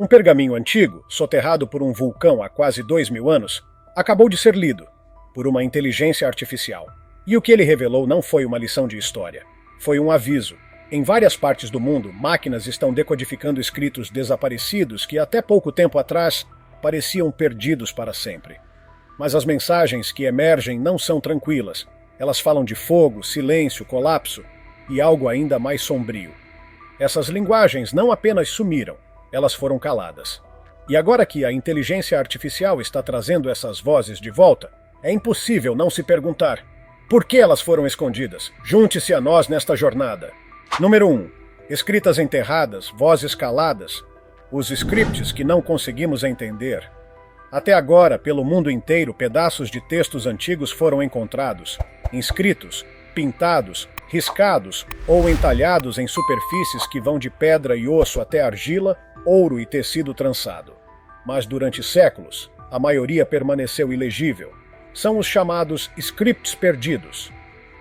Um pergaminho antigo, soterrado por um vulcão há quase 2000 anos, acabou de ser lido por uma inteligência artificial. E o que ele revelou não foi uma lição de história. Foi um aviso. Em várias partes do mundo, máquinas estão decodificando escritos desaparecidos que até pouco tempo atrás pareciam perdidos para sempre. Mas as mensagens que emergem não são tranquilas. Elas falam de fogo, silêncio, colapso e algo ainda mais sombrio. Essas linguagens não apenas sumiram, elas foram caladas. E agora que a inteligência artificial está trazendo essas vozes de volta, é impossível não se perguntar: por que elas foram escondidas? Junte-se a nós nesta jornada. Número 1. Escritas enterradas, vozes caladas, os scripts que não conseguimos entender. Até agora, pelo mundo inteiro, pedaços de textos antigos foram encontrados, inscritos, pintados, riscados ou entalhados em superfícies que vão de pedra e osso até argila, ouro e tecido trançado. Mas durante séculos, a maioria permaneceu ilegível. São os chamados scripts perdidos.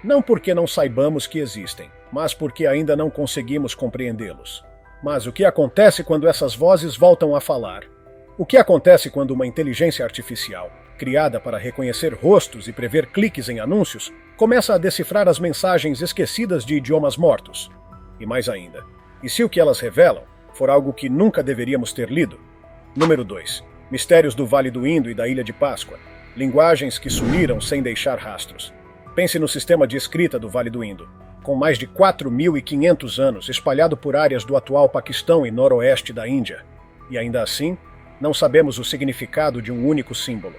Não porque não saibamos que existem, mas porque ainda não conseguimos compreendê-los. Mas o que acontece quando essas vozes voltam a falar? O que acontece quando uma inteligência artificial, criada para reconhecer rostos e prever cliques em anúncios, começa a decifrar as mensagens esquecidas de idiomas mortos? E mais ainda, e se o que elas revelam for algo que nunca deveríamos ter lido? Número 2. Mistérios do Vale do Indo e da Ilha de Páscoa. Linguagens que sumiram sem deixar rastros. Pense no sistema de escrita do Vale do Indo, com mais de 4.500 anos, espalhado por áreas do atual Paquistão e noroeste da Índia. E ainda assim, não sabemos o significado de um único símbolo.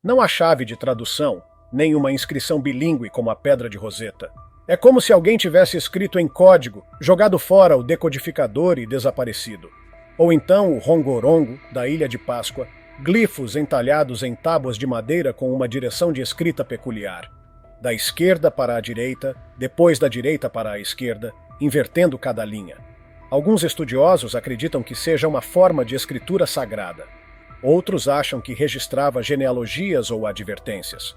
Não há chave de tradução, nem uma inscrição bilíngue como a Pedra de Roseta. É como se alguém tivesse escrito em código, jogado fora o decodificador e desaparecido. Ou então o rongorongo, da Ilha de Páscoa, glifos entalhados em tábuas de madeira com uma direção de escrita peculiar. Da esquerda para a direita, depois da direita para a esquerda, invertendo cada linha. Alguns estudiosos acreditam que seja uma forma de escritura sagrada. Outros acham que registrava genealogias ou advertências.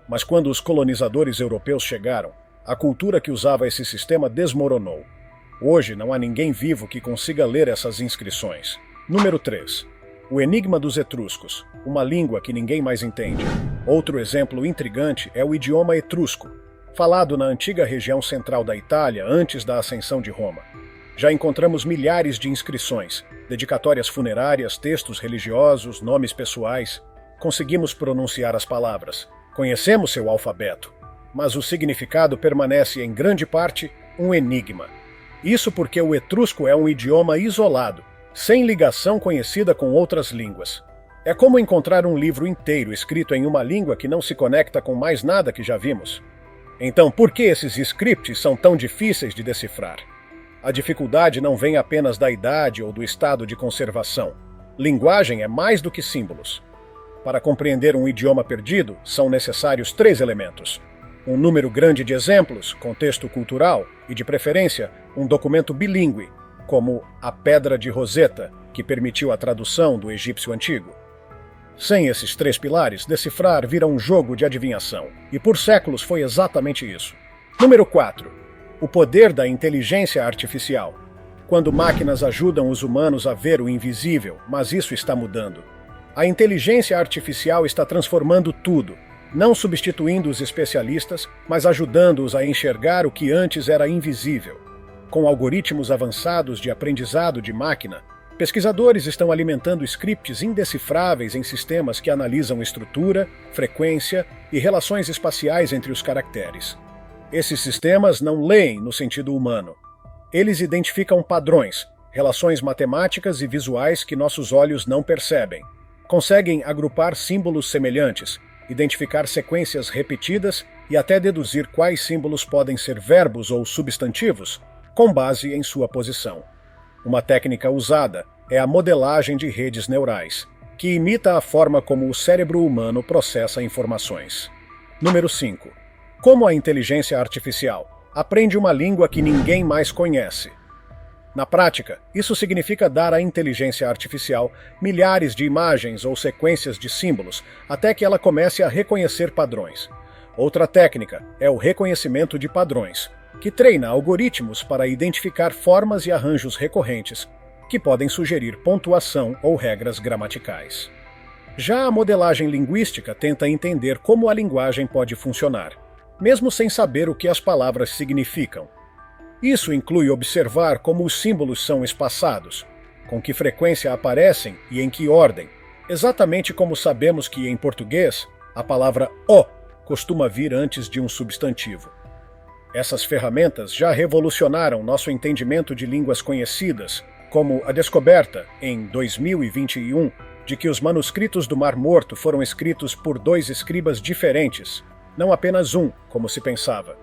Mas quando os colonizadores europeus chegaram, a cultura que usava esse sistema desmoronou. Hoje não há ninguém vivo que consiga ler essas inscrições. Número 3. O enigma dos etruscos, uma língua que ninguém mais entende. Outro exemplo intrigante é o idioma etrusco, falado na antiga região central da Itália antes da ascensão de Roma. Já encontramos milhares de inscrições, dedicatórias funerárias, textos religiosos, nomes pessoais. Conseguimos pronunciar as palavras. Conhecemos seu alfabeto, mas o significado permanece em grande parte um enigma. Isso porque o etrusco é um idioma isolado, sem ligação conhecida com outras línguas. É como encontrar um livro inteiro escrito em uma língua que não se conecta com mais nada que já vimos. Então, por que esses scripts são tão difíceis de decifrar? A dificuldade não vem apenas da idade ou do estado de conservação. Linguagem é mais do que símbolos. Para compreender um idioma perdido, são necessários 3 elementos. Um número grande de exemplos, contexto cultural e, de preferência, um documento bilíngue, como a Pedra de Roseta, que permitiu a tradução do egípcio antigo. Sem esses 3 pilares, decifrar vira um jogo de adivinhação, e por séculos foi exatamente isso. Número 4. O poder da inteligência artificial. Quando máquinas ajudam os humanos a ver o invisível, mas isso está mudando. A inteligência artificial está transformando tudo, não substituindo os especialistas, mas ajudando-os a enxergar o que antes era invisível. Com algoritmos avançados de aprendizado de máquina, pesquisadores estão alimentando scripts indecifráveis em sistemas que analisam estrutura, frequência e relações espaciais entre os caracteres. Esses sistemas não leem no sentido humano. Eles identificam padrões, relações matemáticas e visuais que nossos olhos não percebem. Conseguem agrupar símbolos semelhantes, identificar sequências repetidas e até deduzir quais símbolos podem ser verbos ou substantivos, com base em sua posição. Uma técnica usada é a modelagem de redes neurais, que imita a forma como o cérebro humano processa informações. Número 5. Como a inteligência artificial aprende uma língua que ninguém mais conhece. Na prática, isso significa dar à inteligência artificial milhares de imagens ou sequências de símbolos até que ela comece a reconhecer padrões. Outra técnica é o reconhecimento de padrões, que treina algoritmos para identificar formas e arranjos recorrentes, que podem sugerir pontuação ou regras gramaticais. Já a modelagem linguística tenta entender como a linguagem pode funcionar, mesmo sem saber o que as palavras significam. Isso inclui observar como os símbolos são espaçados, com que frequência aparecem e em que ordem, exatamente como sabemos que, em português, a palavra "o" costuma vir antes de um substantivo. Essas ferramentas já revolucionaram nosso entendimento de línguas conhecidas, como a descoberta, em 2021, de que os manuscritos do Mar Morto foram escritos por 2 escribas diferentes, não apenas um, como se pensava.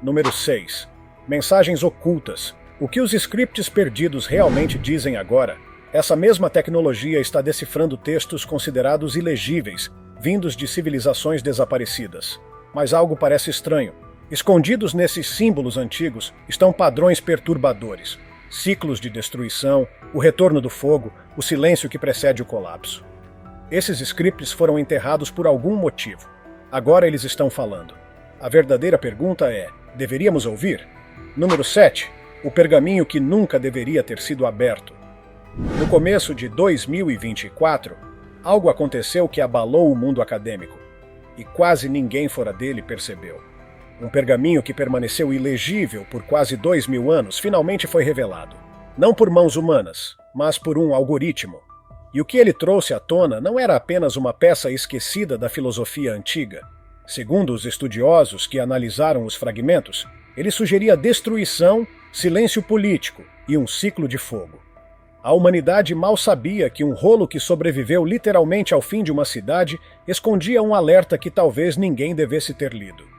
Número 6. Mensagens ocultas. O que os scripts perdidos realmente dizem agora? Essa mesma tecnologia está decifrando textos considerados ilegíveis, vindos de civilizações desaparecidas. Mas algo parece estranho. Escondidos nesses símbolos antigos estão padrões perturbadores. Ciclos de destruição, o retorno do fogo, o silêncio que precede o colapso. Esses scripts foram enterrados por algum motivo. Agora eles estão falando. A verdadeira pergunta é: deveríamos ouvir? Número 7. O pergaminho que nunca deveria ter sido aberto. No começo de 2024, algo aconteceu que abalou o mundo acadêmico, e quase ninguém fora dele percebeu. Um pergaminho que permaneceu ilegível por quase 2.000 anos finalmente foi revelado. Não por mãos humanas, mas por um algoritmo. E o que ele trouxe à tona não era apenas uma peça esquecida da filosofia antiga. Segundo os estudiosos que analisaram os fragmentos, ele sugeria destruição, silêncio político e um ciclo de fogo. A humanidade mal sabia que um rolo que sobreviveu literalmente ao fim de uma cidade escondia um alerta que talvez ninguém devesse ter lido.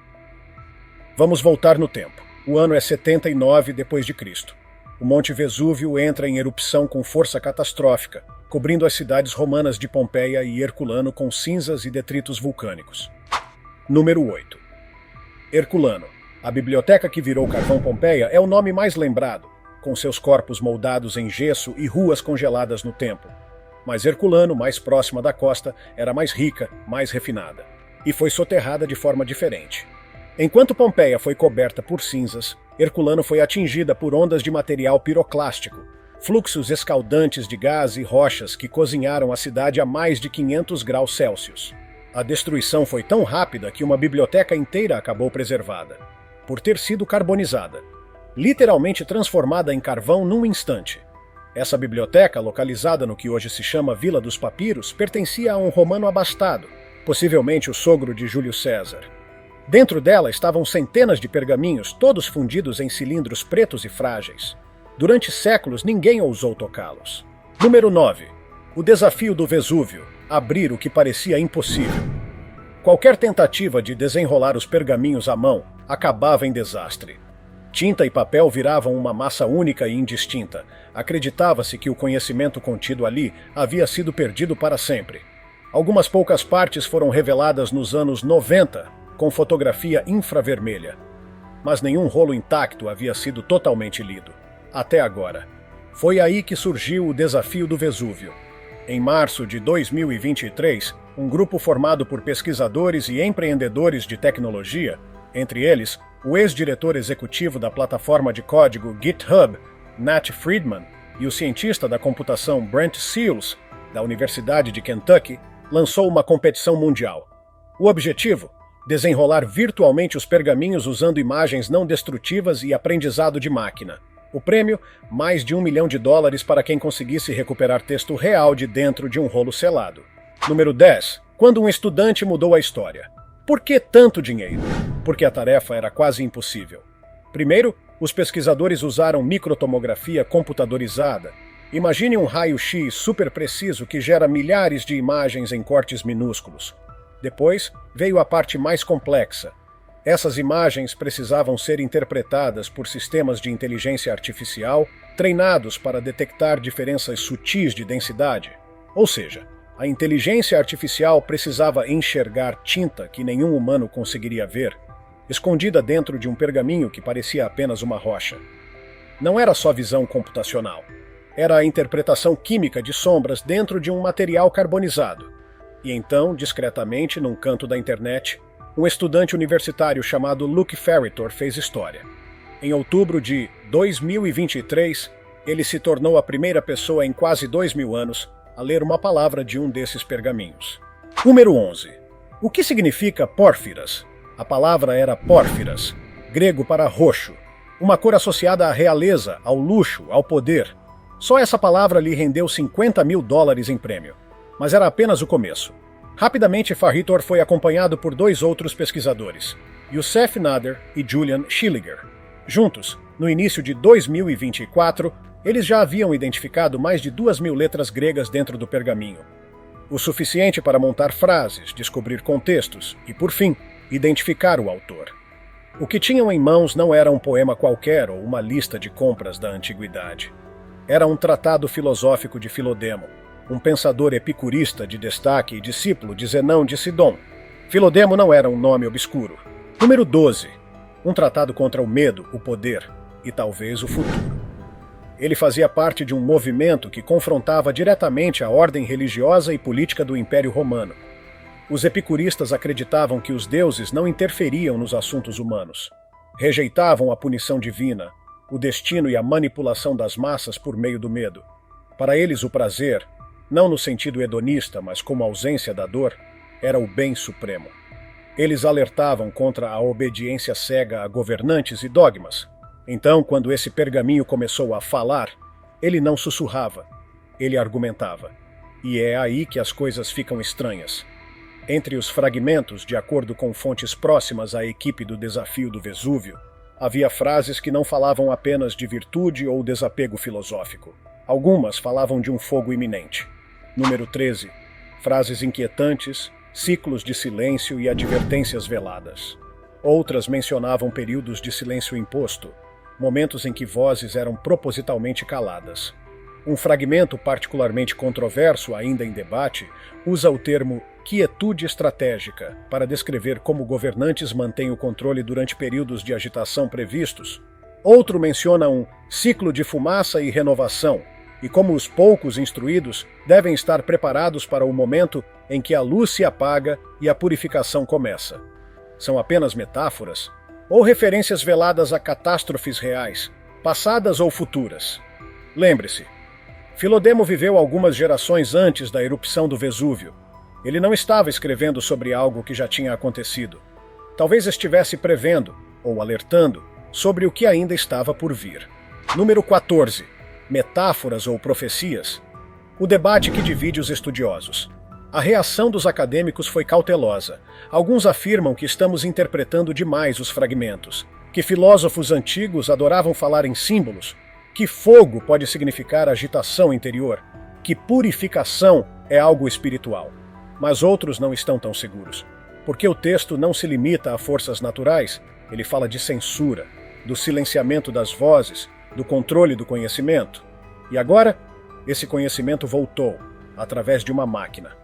Vamos voltar no tempo. O ano é 79 d.C. O Monte Vesúvio entra em erupção com força catastrófica, cobrindo as cidades romanas de Pompeia e Herculano com cinzas e detritos vulcânicos. Número 8. Herculano. A biblioteca que virou Carvão Pompeia é o nome mais lembrado, com seus corpos moldados em gesso e ruas congeladas no tempo. Mas Herculano, mais próxima da costa, era mais rica, mais refinada. E foi soterrada de forma diferente. Enquanto Pompeia foi coberta por cinzas, Herculano foi atingida por ondas de material piroclástico, fluxos escaldantes de gás e rochas que cozinharam a cidade a mais de 500 graus Celsius. A destruição foi tão rápida que uma biblioteca inteira acabou preservada, por ter sido carbonizada, literalmente transformada em carvão num instante. Essa biblioteca, localizada no que hoje se chama Vila dos Papiros, pertencia a um romano abastado, possivelmente o sogro de Júlio César. Dentro dela estavam centenas de pergaminhos, todos fundidos em cilindros pretos e frágeis. Durante séculos ninguém ousou tocá-los. Número 9. O desafio do Vesúvio. Abrir o que parecia impossível. Qualquer tentativa de desenrolar os pergaminhos à mão acabava em desastre. Tinta e papel viravam uma massa única e indistinta. Acreditava-se que o conhecimento contido ali havia sido perdido para sempre. Algumas poucas partes foram reveladas nos anos 90, com fotografia infravermelha. Mas nenhum rolo intacto havia sido totalmente lido. Até agora. Foi aí que surgiu o desafio do Vesúvio. Em março de 2023, um grupo formado por pesquisadores e empreendedores de tecnologia, entre eles o ex-diretor executivo da plataforma de código GitHub, Nat Friedman, e o cientista da computação Brent Seals, da Universidade de Kentucky, lançou uma competição mundial. O objetivo? Desenrolar virtualmente os pergaminhos usando imagens não destrutivas e aprendizado de máquina. O prêmio, mais de $1 milhão para quem conseguisse recuperar texto real de dentro de um rolo selado. Número 10. Quando um estudante mudou a história. Por que tanto dinheiro? Porque a tarefa era quase impossível. Primeiro, os pesquisadores usaram microtomografia computadorizada. Imagine um raio-x super preciso que gera milhares de imagens em cortes minúsculos. Depois, veio a parte mais complexa. Essas imagens precisavam ser interpretadas por sistemas de inteligência artificial treinados para detectar diferenças sutis de densidade. Ou seja, a inteligência artificial precisava enxergar tinta que nenhum humano conseguiria ver, escondida dentro de um pergaminho que parecia apenas uma rocha. Não era só visão computacional. Era a interpretação química de sombras dentro de um material carbonizado. E então, discretamente, num canto da internet, um estudante universitário chamado Luke Ferritor fez história. Em outubro de 2023, Ele se tornou a primeira pessoa em quase 2000 anos a ler uma palavra de um desses pergaminhos. Número 11. O que significa pórfiras? A palavra era pórfiras, grego para roxo, uma cor associada à realeza, ao luxo, ao poder. Só essa palavra lhe rendeu $50 mil em prêmio. Mas era apenas o começo. Rapidamente, Fahritor foi acompanhado por 2 outros pesquisadores, Youssef Nader e Julian Schilliger. Juntos, no início de 2024, eles já haviam identificado mais de 2.000 letras gregas dentro do pergaminho. O suficiente para montar frases, descobrir contextos e, por fim, identificar o autor. O que tinham em mãos não era um poema qualquer ou uma lista de compras da antiguidade. Era um tratado filosófico de Filodemo, um pensador epicurista de destaque e discípulo de Zenão de Sidon. Filodemo não era um nome obscuro. Número 12. Um tratado contra o medo, o poder e talvez o futuro. Ele fazia parte de um movimento que confrontava diretamente a ordem religiosa e política do Império Romano. Os epicuristas acreditavam que os deuses não interferiam nos assuntos humanos. Rejeitavam a punição divina, o destino e a manipulação das massas por meio do medo. Para eles, o prazer, não no sentido hedonista, mas como ausência da dor, era o bem supremo. Eles alertavam contra a obediência cega a governantes e dogmas. Então, quando esse pergaminho começou a falar, ele não sussurrava, ele argumentava. E é aí que as coisas ficam estranhas. Entre os fragmentos, de acordo com fontes próximas à equipe do Desafio do Vesúvio, havia frases que não falavam apenas de virtude ou desapego filosófico. Algumas falavam de um fogo iminente. Número 13. Frases inquietantes, ciclos de silêncio e advertências veladas. Outras mencionavam períodos de silêncio imposto, momentos em que vozes eram propositalmente caladas. Um fragmento particularmente controverso, ainda em debate, usa o termo quietude estratégica para descrever como governantes mantêm o controle durante períodos de agitação previstos. Outro menciona um ciclo de fumaça e renovação, e como os poucos instruídos devem estar preparados para o momento em que a luz se apaga e a purificação começa. São apenas metáforas ou referências veladas a catástrofes reais, passadas ou futuras. Lembre-se, Filodemo viveu algumas gerações antes da erupção do Vesúvio. Ele não estava escrevendo sobre algo que já tinha acontecido. Talvez estivesse prevendo, ou alertando, sobre o que ainda estava por vir. Número 14. Metáforas ou profecias. O debate que divide os estudiosos. A reação dos acadêmicos foi cautelosa. Alguns afirmam que estamos interpretando demais os fragmentos, que filósofos antigos adoravam falar em símbolos, que fogo pode significar agitação interior, que purificação é algo espiritual. Mas outros não estão tão seguros, porque o texto não se limita a forças naturais, ele fala de censura, do silenciamento das vozes, do controle do conhecimento. E agora, esse conhecimento voltou, através de uma máquina.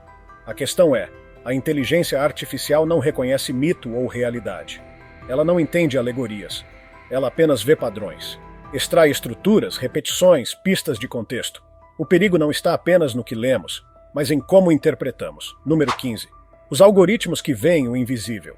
A questão é, a inteligência artificial não reconhece mito ou realidade. Ela não entende alegorias. Ela apenas vê padrões. Extrai estruturas, repetições, pistas de contexto. O perigo não está apenas no que lemos, mas em como interpretamos. Número 15. Os algoritmos que veem o invisível.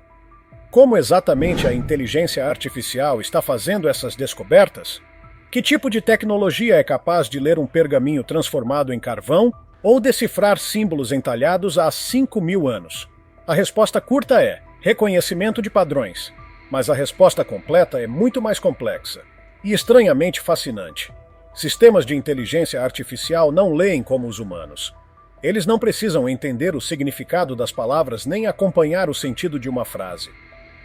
Como exatamente a inteligência artificial está fazendo essas descobertas? Que tipo de tecnologia é capaz de ler um pergaminho transformado em carvão ou decifrar símbolos entalhados há 5.000 anos? A resposta curta é reconhecimento de padrões, mas a resposta completa é muito mais complexa e estranhamente fascinante. Sistemas de inteligência artificial não leem como os humanos. Eles não precisam entender o significado das palavras nem acompanhar o sentido de uma frase.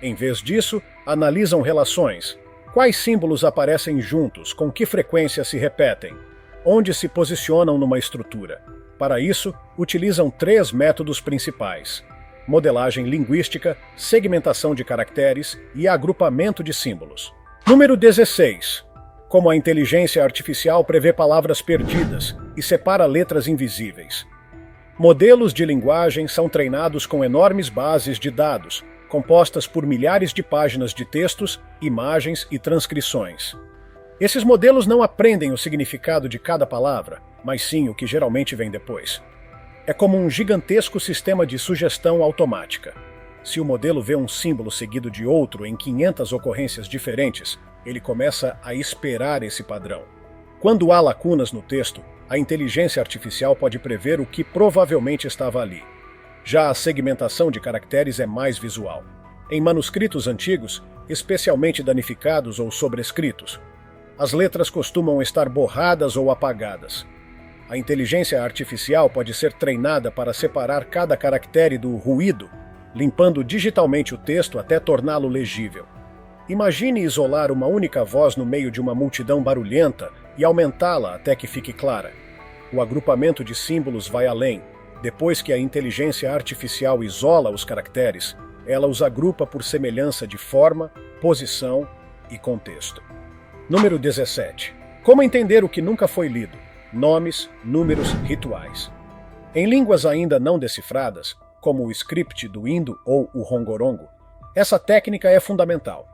Em vez disso, analisam relações. Quais símbolos aparecem juntos, com que frequência se repetem, onde se posicionam numa estrutura. Para isso, utilizam 3 métodos principais: modelagem linguística, segmentação de caracteres e agrupamento de símbolos. Número 16. Como a inteligência artificial prevê palavras perdidas e separa letras invisíveis. Modelos de linguagem são treinados com enormes bases de dados, compostas por milhares de páginas de textos, imagens e transcrições. Esses modelos não aprendem o significado de cada palavra, mas sim o que geralmente vem depois. É como um gigantesco sistema de sugestão automática. Se o modelo vê um símbolo seguido de outro em 500 ocorrências diferentes, ele começa a esperar esse padrão. Quando há lacunas no texto, a inteligência artificial pode prever o que provavelmente estava ali. Já a segmentação de caracteres é mais visual. Em manuscritos antigos, especialmente danificados ou sobrescritos, as letras costumam estar borradas ou apagadas. A inteligência artificial pode ser treinada para separar cada caractere do ruído, limpando digitalmente o texto até torná-lo legível. Imagine isolar uma única voz no meio de uma multidão barulhenta e aumentá-la até que fique clara. O agrupamento de símbolos vai além. Depois que a inteligência artificial isola os caracteres, ela os agrupa por semelhança de forma, posição e contexto. Número 17. Como entender o que nunca foi lido? Nomes, números, rituais. Em línguas ainda não decifradas, como o script do Indo ou o Rongorongo, essa técnica é fundamental.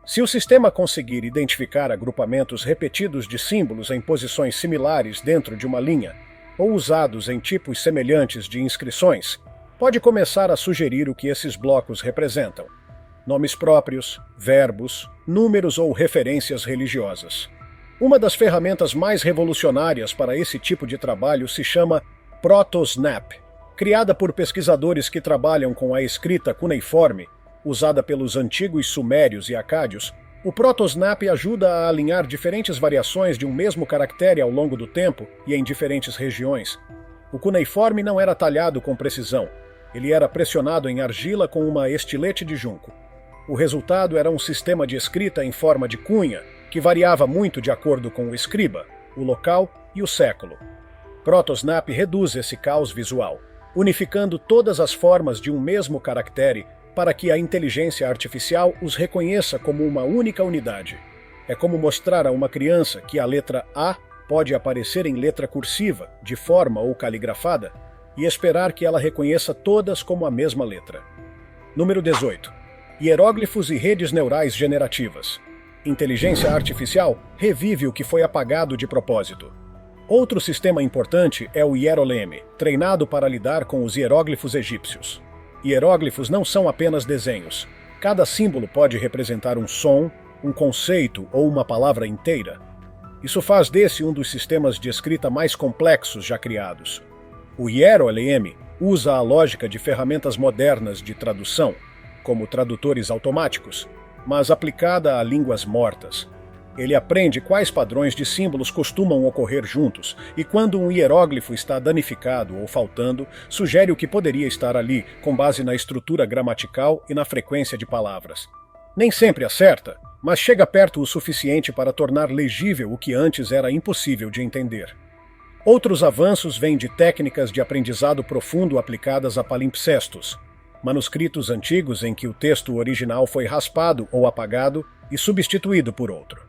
Se o sistema conseguir identificar agrupamentos repetidos de símbolos em posições similares dentro de uma linha, ou usados em tipos semelhantes de inscrições, pode começar a sugerir o que esses blocos representam: nomes próprios, verbos, números ou referências religiosas. Uma das ferramentas mais revolucionárias para esse tipo de trabalho se chama ProtoSnap, criada por pesquisadores que trabalham com a escrita cuneiforme, usada pelos antigos sumérios e acádios. O ProtoSnap ajuda a alinhar diferentes variações de um mesmo caractere ao longo do tempo e em diferentes regiões. O cuneiforme não era talhado com precisão. Ele era pressionado em argila com uma estilete de junco. O resultado era um sistema de escrita em forma de cunha, que variava muito de acordo com o escriba, o local e o século. ProtoSnap reduz esse caos visual, unificando todas as formas de um mesmo caractere para que a inteligência artificial os reconheça como uma única unidade. É como mostrar a uma criança que a letra A pode aparecer em letra cursiva, de forma ou caligrafada, e esperar que ela reconheça todas como a mesma letra. Número 18. Hieróglifos e redes neurais generativas. Inteligência artificial revive o que foi apagado de propósito. Outro sistema importante é o Hieroleme, treinado para lidar com os hieróglifos egípcios. Hieróglifos não são apenas desenhos. Cada símbolo pode representar um som, um conceito ou uma palavra inteira. Isso faz desse um dos sistemas de escrita mais complexos já criados. O Hieroleme usa a lógica de ferramentas modernas de tradução, como tradutores automáticos, mas aplicada a línguas mortas. Ele aprende quais padrões de símbolos costumam ocorrer juntos, e quando um hieróglifo está danificado ou faltando, sugere o que poderia estar ali, com base na estrutura gramatical e na frequência de palavras. Nem sempre acerta, mas chega perto o suficiente para tornar legível o que antes era impossível de entender. Outros avanços vêm de técnicas de aprendizado profundo aplicadas a palimpsestos, manuscritos antigos em que o texto original foi raspado ou apagado e substituído por outro.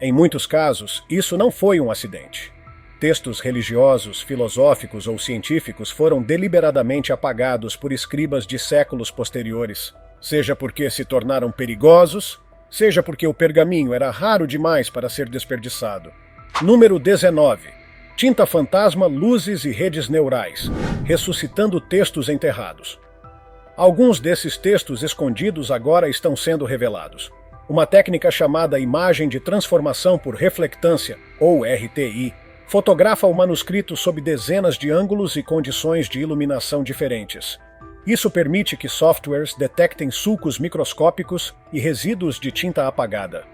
Em muitos casos, isso não foi um acidente. Textos religiosos, filosóficos ou científicos foram deliberadamente apagados por escribas de séculos posteriores, seja porque se tornaram perigosos, seja porque o pergaminho era raro demais para ser desperdiçado. Número 19. Tinta fantasma, luzes e redes neurais, ressuscitando textos enterrados. Alguns desses textos escondidos agora estão sendo revelados. Uma técnica chamada imagem de transformação por reflectância, ou RTI, fotografa o manuscrito sob dezenas de ângulos e condições de iluminação diferentes. Isso permite que softwares detectem sulcos microscópicos e resíduos de tinta apagada.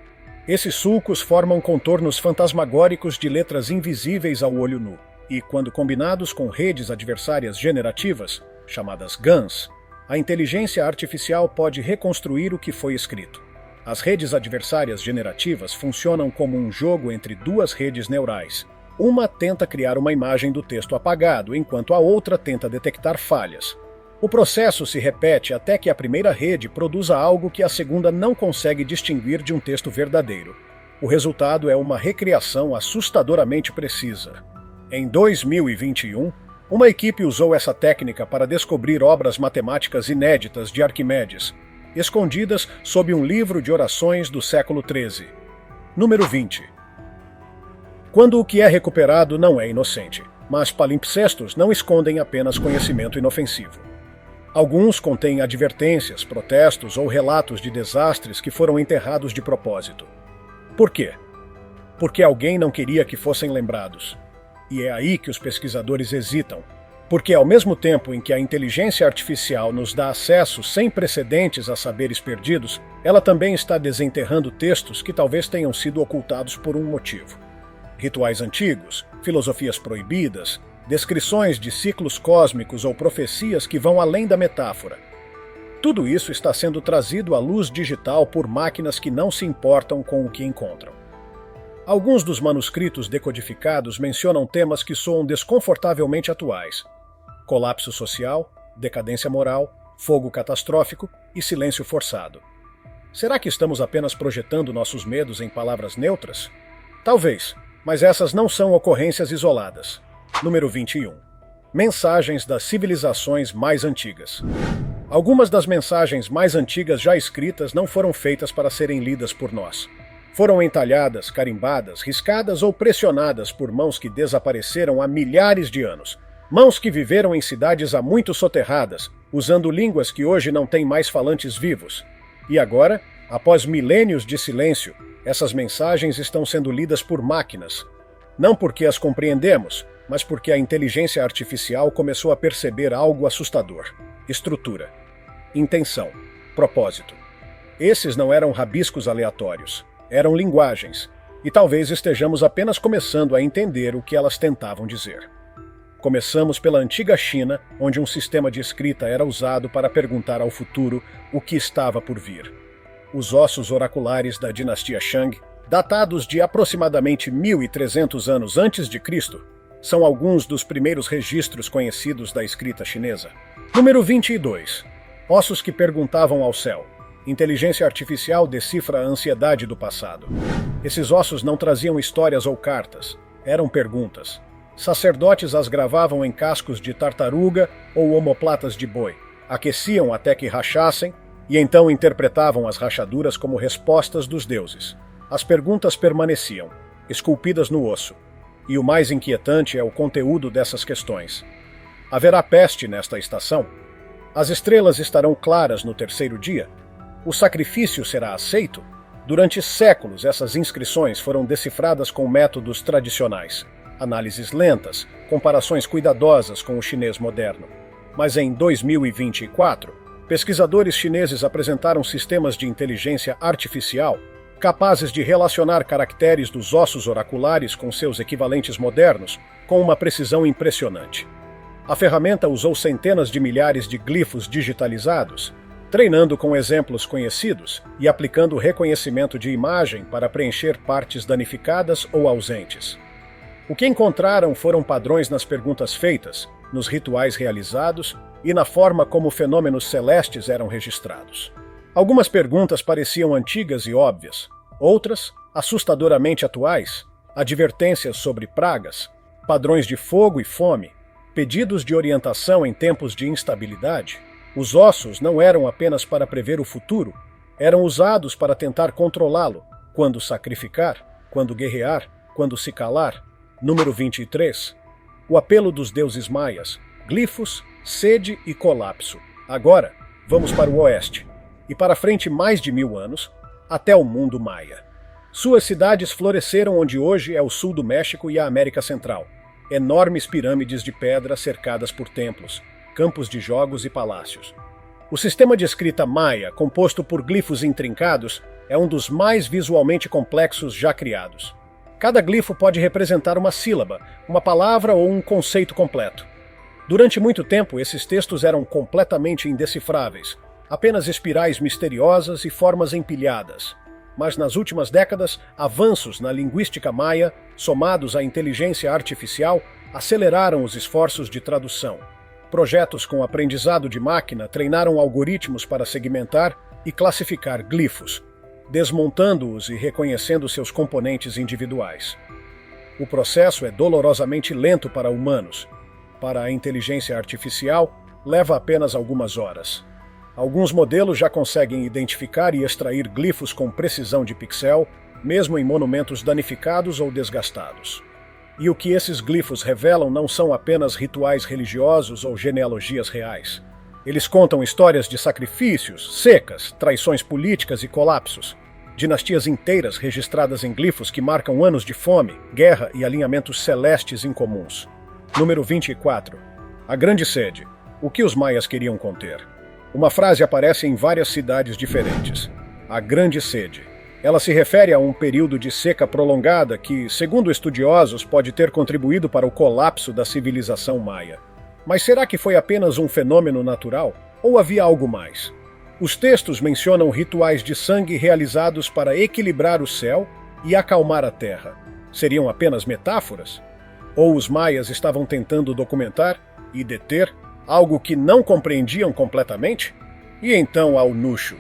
Esses sulcos formam contornos fantasmagóricos de letras invisíveis ao olho nu, e, quando combinados com redes adversárias generativas, chamadas GANs, a inteligência artificial pode reconstruir o que foi escrito. As redes adversárias generativas funcionam como um jogo entre duas redes neurais. Uma tenta criar uma imagem do texto apagado, enquanto a outra tenta detectar falhas. O processo se repete até que a primeira rede produza algo que a segunda não consegue distinguir de um texto verdadeiro. O resultado é uma recriação assustadoramente precisa. Em 2021, uma equipe usou essa técnica para descobrir obras matemáticas inéditas de Arquimedes, escondidas sob um livro de orações do século XIII. Número 20. Quando o que é recuperado não é inocente, mas palimpsestos não escondem apenas conhecimento inofensivo. Alguns contêm advertências, protestos ou relatos de desastres que foram enterrados de propósito. Por quê? porque alguém não queria que fossem lembrados. E é aí que os pesquisadores hesitam, porque ao mesmo tempo em que a inteligência artificial nos dá acesso sem precedentes a saberes perdidos, ela também está desenterrando textos que talvez tenham sido ocultados por um motivo. Rituais antigos, filosofias proibidas, descrições de ciclos cósmicos ou profecias que vão além da metáfora. Tudo isso está sendo trazido à luz digital por máquinas que não se importam com o que encontram. Alguns dos manuscritos decodificados mencionam temas que soam desconfortavelmente atuais: colapso social, decadência moral, fogo catastrófico e silêncio forçado. Será que estamos apenas projetando nossos medos em palavras neutras? Talvez, mas essas não são ocorrências isoladas. Número 21. Mensagens das civilizações mais antigas. Algumas das mensagens mais antigas já escritas não foram feitas para serem lidas por nós. Foram entalhadas, carimbadas, riscadas ou pressionadas por mãos que desapareceram há milhares de anos. Mãos que viveram em cidades há muito soterradas, usando línguas que hoje não têm mais falantes vivos. E agora, após milênios de silêncio, essas mensagens estão sendo lidas por máquinas. Não porque as compreendemos, mas porque a inteligência artificial começou a perceber algo assustador: estrutura, intenção, propósito. Esses não eram rabiscos aleatórios, eram linguagens, e talvez estejamos apenas começando a entender o que elas tentavam dizer. Começamos pela antiga China, onde um sistema de escrita era usado para perguntar ao futuro o que estava por vir. Os ossos oraculares da dinastia Shang, datados de aproximadamente 1.300 anos antes de Cristo, são alguns dos primeiros registros conhecidos da escrita chinesa. Número 22. Ossos que perguntavam ao céu. Inteligência artificial decifra a ansiedade do passado. Esses ossos não traziam histórias ou cartas, eram perguntas. Sacerdotes as gravavam em cascos de tartaruga ou omoplatas de boi, aqueciam até que rachassem e então interpretavam as rachaduras como respostas dos deuses. As perguntas permaneciam, esculpidas no osso. E o mais inquietante é o conteúdo dessas questões. Haverá peste nesta estação? As estrelas estarão claras no terceiro dia? O sacrifício será aceito? Durante séculos, essas inscrições foram decifradas com métodos tradicionais. Análises lentas, comparações cuidadosas com o chinês moderno. Mas em 2024, pesquisadores chineses apresentaram sistemas de inteligência artificial capazes de relacionar caracteres dos ossos oraculares com seus equivalentes modernos com uma precisão impressionante. A ferramenta usou centenas de milhares de glifos digitalizados, treinando com exemplos conhecidos e aplicando reconhecimento de imagem para preencher partes danificadas ou ausentes. O que encontraram foram padrões nas perguntas feitas, nos rituais realizados e na forma como fenômenos celestes eram registrados. Algumas perguntas pareciam antigas e óbvias, outras, assustadoramente atuais, advertências sobre pragas, padrões de fogo e fome, pedidos de orientação em tempos de instabilidade. Os ossos não eram apenas para prever o futuro, eram usados para tentar controlá-lo, quando sacrificar, quando guerrear, quando se calar. Número 23. O apelo dos deuses maias, glifos, sede e colapso. Agora, vamos para o oeste, e para frente mais de 1000 anos, até o mundo maia. Suas cidades floresceram onde hoje é o sul do México e a América Central. Enormes pirâmides de pedra cercadas por templos, campos de jogos e palácios. O sistema de escrita maia, composto por glifos intrincados, é um dos mais visualmente complexos já criados. Cada glifo pode representar uma sílaba, uma palavra ou um conceito completo. Durante muito tempo, esses textos eram completamente indecifráveis, apenas espirais misteriosas e formas empilhadas. Mas nas últimas décadas, avanços na linguística maia, somados à inteligência artificial, aceleraram os esforços de tradução. Projetos com aprendizado de máquina treinaram algoritmos para segmentar e classificar glifos, desmontando-os e reconhecendo seus componentes individuais. O processo é dolorosamente lento para humanos. Para a inteligência artificial, leva apenas algumas horas. Alguns modelos já conseguem identificar e extrair glifos com precisão de pixel, mesmo em monumentos danificados ou desgastados. E o que esses glifos revelam não são apenas rituais religiosos ou genealogias reais. Eles contam histórias de sacrifícios, secas, traições políticas e colapsos. Dinastias inteiras registradas em glifos que marcam anos de fome, guerra e alinhamentos celestes incomuns. Número 24. A Grande Sede. O que os maias queriam conter? Uma frase aparece em várias cidades diferentes. A Grande Sede. Ela se refere a um período de seca prolongada que, segundo estudiosos, pode ter contribuído para o colapso da civilização maia. Mas será que foi apenas um fenômeno natural? Ou havia algo mais? Os textos mencionam rituais de sangue realizados para equilibrar o céu e acalmar a terra. Seriam apenas metáforas? Ou os maias estavam tentando documentar e deter algo que não compreendiam completamente? E então ao Nushu,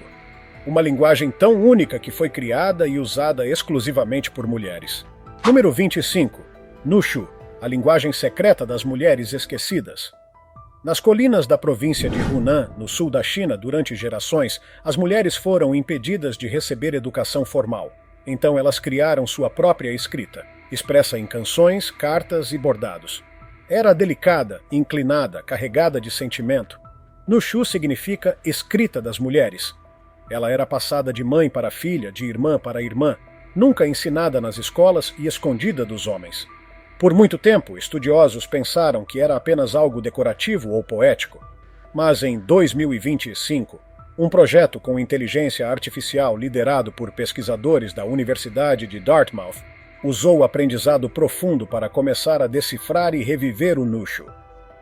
uma linguagem tão única que foi criada e usada exclusivamente por mulheres. Número 25. Nushu, a linguagem secreta das mulheres esquecidas. Nas colinas da província de Hunan, no sul da China, durante gerações, as mulheres foram impedidas de receber educação formal. Então elas criaram sua própria escrita, expressa em canções, cartas e bordados. Era delicada, inclinada, carregada de sentimento. Nushu significa escrita das mulheres. Ela era passada de mãe para filha, de irmã para irmã, nunca ensinada nas escolas e escondida dos homens. Por muito tempo, estudiosos pensaram que era apenas algo decorativo ou poético. Mas em 2025, um projeto com inteligência artificial liderado por pesquisadores da Universidade de Dartmouth usou o aprendizado profundo para começar a decifrar e reviver o Nushu.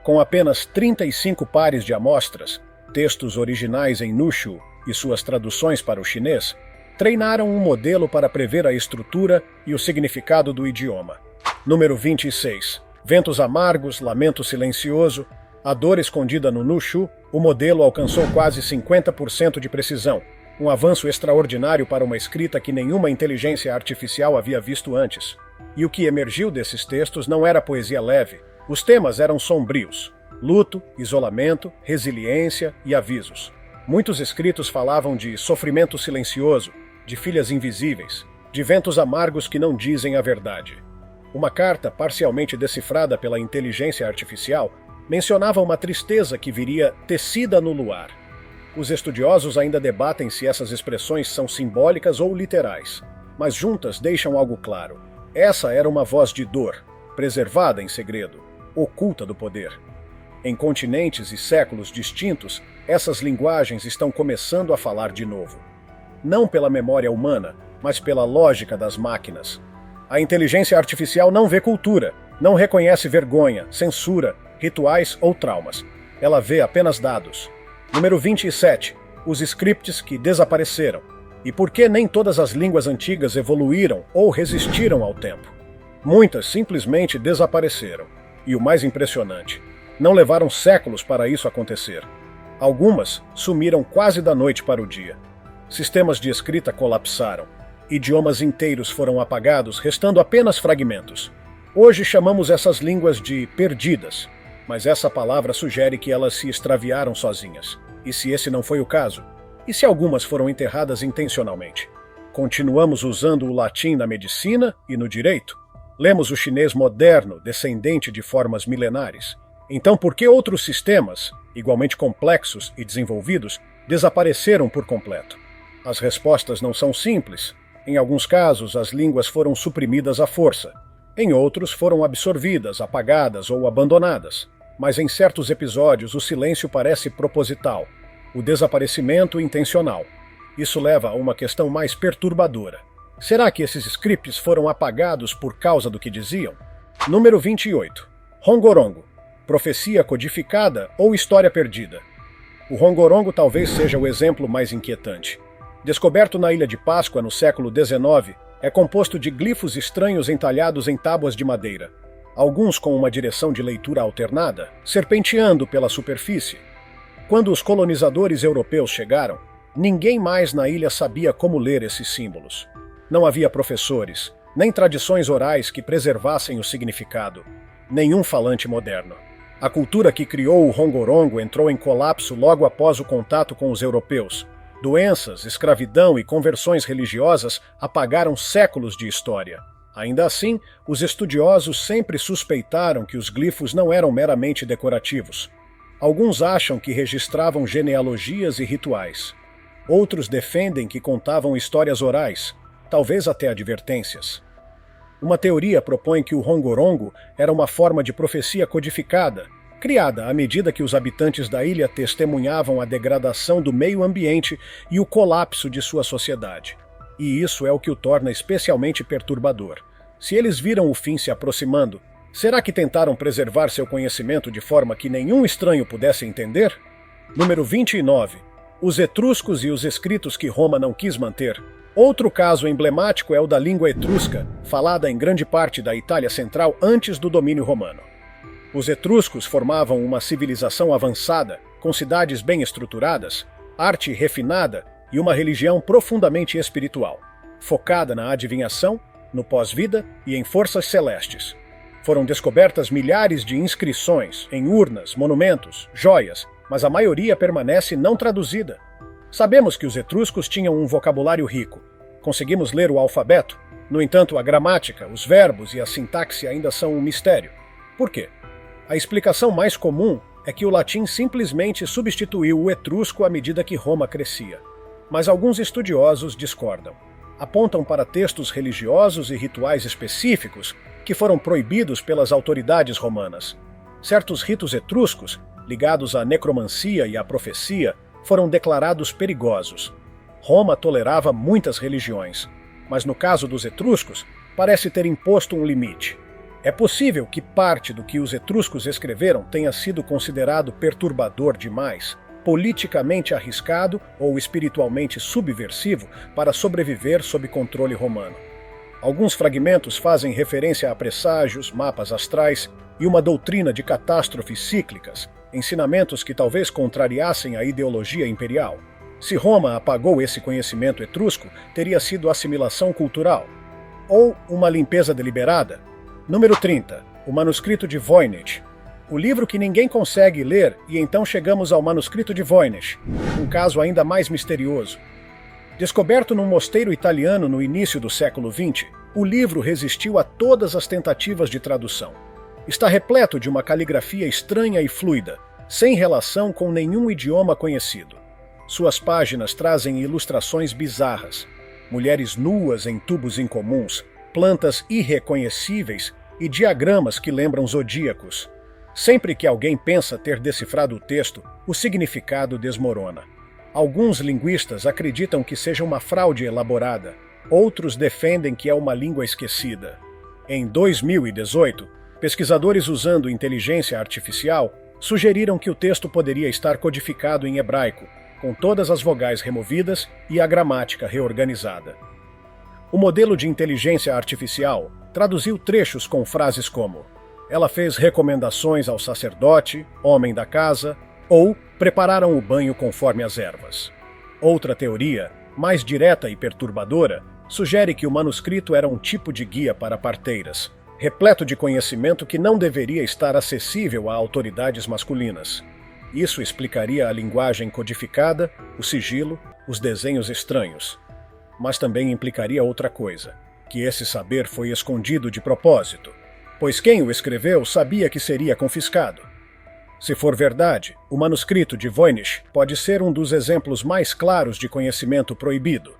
Com apenas 35 pares de amostras, textos originais em Nushu e suas traduções para o chinês, treinaram um modelo para prever a estrutura e o significado do idioma. Número 26. Ventos amargos, lamento silencioso, a dor escondida no Nushu, o modelo alcançou quase 50% de precisão, um avanço extraordinário para uma escrita que nenhuma inteligência artificial havia visto antes. E o que emergiu desses textos não era poesia leve. Os temas eram sombrios: luto, isolamento, resiliência e avisos. Muitos escritos falavam de sofrimento silencioso, de filhas invisíveis, de ventos amargos que não dizem a verdade. Uma carta, parcialmente decifrada pela inteligência artificial, mencionava uma tristeza que viria tecida no luar. Os estudiosos ainda debatem se essas expressões são simbólicas ou literais, mas juntas deixam algo claro. Essa era uma voz de dor, preservada em segredo, oculta do poder. Em continentes e séculos distintos, essas linguagens estão começando a falar de novo. Não pela memória humana, mas pela lógica das máquinas. A inteligência artificial não vê cultura, não reconhece vergonha, censura, rituais ou traumas. Ela vê apenas dados. Número 27. Os scripts que desapareceram. E por que nem todas as línguas antigas evoluíram ou resistiram ao tempo? Muitas simplesmente desapareceram. E o mais impressionante, não levaram séculos para isso acontecer. Algumas sumiram quase da noite para o dia. Sistemas de escrita colapsaram. Idiomas inteiros foram apagados, restando apenas fragmentos. Hoje chamamos essas línguas de perdidas, mas essa palavra sugere que elas se extraviaram sozinhas. E se esse não foi o caso? E se algumas foram enterradas intencionalmente? Continuamos usando o latim na medicina e no direito? Lemos o chinês moderno, descendente de formas milenares? Então por que outros sistemas, igualmente complexos e desenvolvidos, desapareceram por completo? As respostas não são simples. Em alguns casos, as línguas foram suprimidas à força. Em outros, foram absorvidas, apagadas ou abandonadas. Mas em certos episódios, o silêncio parece proposital, o desaparecimento intencional. Isso leva a uma questão mais perturbadora. Será que esses scripts foram apagados por causa do que diziam? Número 28. Rongorongo. Profecia codificada ou história perdida? O rongorongo talvez seja o exemplo mais inquietante. Descoberto na Ilha de Páscoa no século XIX, é composto de glifos estranhos entalhados em tábuas de madeira, alguns com uma direção de leitura alternada, serpenteando pela superfície. Quando os colonizadores europeus chegaram, ninguém mais na ilha sabia como ler esses símbolos. Não havia professores, nem tradições orais que preservassem o significado, nenhum falante moderno. A cultura que criou o rongorongo entrou em colapso logo após o contato com os europeus. Doenças, escravidão e conversões religiosas apagaram séculos de história. Ainda assim, os estudiosos sempre suspeitaram que os glifos não eram meramente decorativos. Alguns acham que registravam genealogias e rituais. Outros defendem que contavam histórias orais, talvez até advertências. Uma teoria propõe que o rongorongo era uma forma de profecia codificada, criada à medida que os habitantes da ilha testemunhavam a degradação do meio ambiente e o colapso de sua sociedade. E isso é o que o torna especialmente perturbador. Se eles viram o fim se aproximando, será que tentaram preservar seu conhecimento de forma que nenhum estranho pudesse entender? Número 29. Os etruscos e os escritos que Roma não quis manter. Outro caso emblemático é o da língua etrusca, falada em grande parte da Itália Central antes do domínio romano. Os etruscos formavam uma civilização avançada, com cidades bem estruturadas, arte refinada e uma religião profundamente espiritual, focada na adivinhação, no pós-vida e em forças celestes. Foram descobertas milhares de inscrições em urnas, monumentos, joias, mas a maioria permanece não traduzida. Sabemos que os etruscos tinham um vocabulário rico. Conseguimos ler o alfabeto. No entanto, a gramática, os verbos e a sintaxe ainda são um mistério. Por quê? A explicação mais comum é que o latim simplesmente substituiu o etrusco à medida que Roma crescia. Mas alguns estudiosos discordam. Apontam para textos religiosos e rituais específicos que foram proibidos pelas autoridades romanas. Certos ritos etruscos, ligados à necromancia e à profecia, foram declarados perigosos. Roma tolerava muitas religiões, mas no caso dos etruscos, parece ter imposto um limite. É possível que parte do que os etruscos escreveram tenha sido considerado perturbador demais, politicamente arriscado ou espiritualmente subversivo para sobreviver sob controle romano. Alguns fragmentos fazem referência a presságios, mapas astrais e uma doutrina de catástrofes cíclicas, ensinamentos que talvez contrariassem a ideologia imperial. Se Roma apagou esse conhecimento etrusco, teria sido assimilação cultural, ou uma limpeza deliberada. Número 30. O manuscrito de Voynich. O livro que ninguém consegue ler, e então chegamos ao manuscrito de Voynich, um caso ainda mais misterioso. Descoberto num mosteiro italiano no início do século XX, o livro resistiu a todas as tentativas de tradução. Está repleto de uma caligrafia estranha e fluida, sem relação com nenhum idioma conhecido. Suas páginas trazem ilustrações bizarras, mulheres nuas em tubos incomuns, plantas irreconhecíveis e diagramas que lembram zodíacos. Sempre que alguém pensa ter decifrado o texto, o significado desmorona. Alguns linguistas acreditam que seja uma fraude elaborada, outros defendem que é uma língua esquecida. Em 2018, pesquisadores usando inteligência artificial sugeriram que o texto poderia estar codificado em hebraico, com todas as vogais removidas e a gramática reorganizada. O modelo de inteligência artificial traduziu trechos com frases como: ela fez recomendações ao sacerdote, homem da casa, ou prepararam o banho conforme as ervas. Outra teoria, mais direta e perturbadora, sugere que o manuscrito era um tipo de guia para parteiras, repleto de conhecimento que não deveria estar acessível a autoridades masculinas. Isso explicaria a linguagem codificada, o sigilo, os desenhos estranhos. Mas também implicaria outra coisa, que esse saber foi escondido de propósito, pois quem o escreveu sabia que seria confiscado. Se for verdade, o manuscrito de Voynich pode ser um dos exemplos mais claros de conhecimento proibido,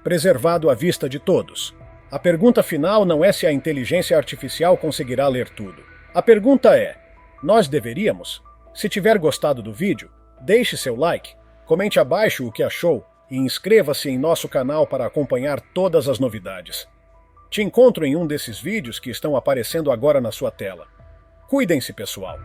preservado à vista de todos. A pergunta final não é se a inteligência artificial conseguirá ler tudo. A pergunta é: nós deveríamos? Se tiver gostado do vídeo, deixe seu like, comente abaixo o que achou e inscreva-se em nosso canal para acompanhar todas as novidades. Te encontro em um desses vídeos que estão aparecendo agora na sua tela. Cuidem-se, pessoal!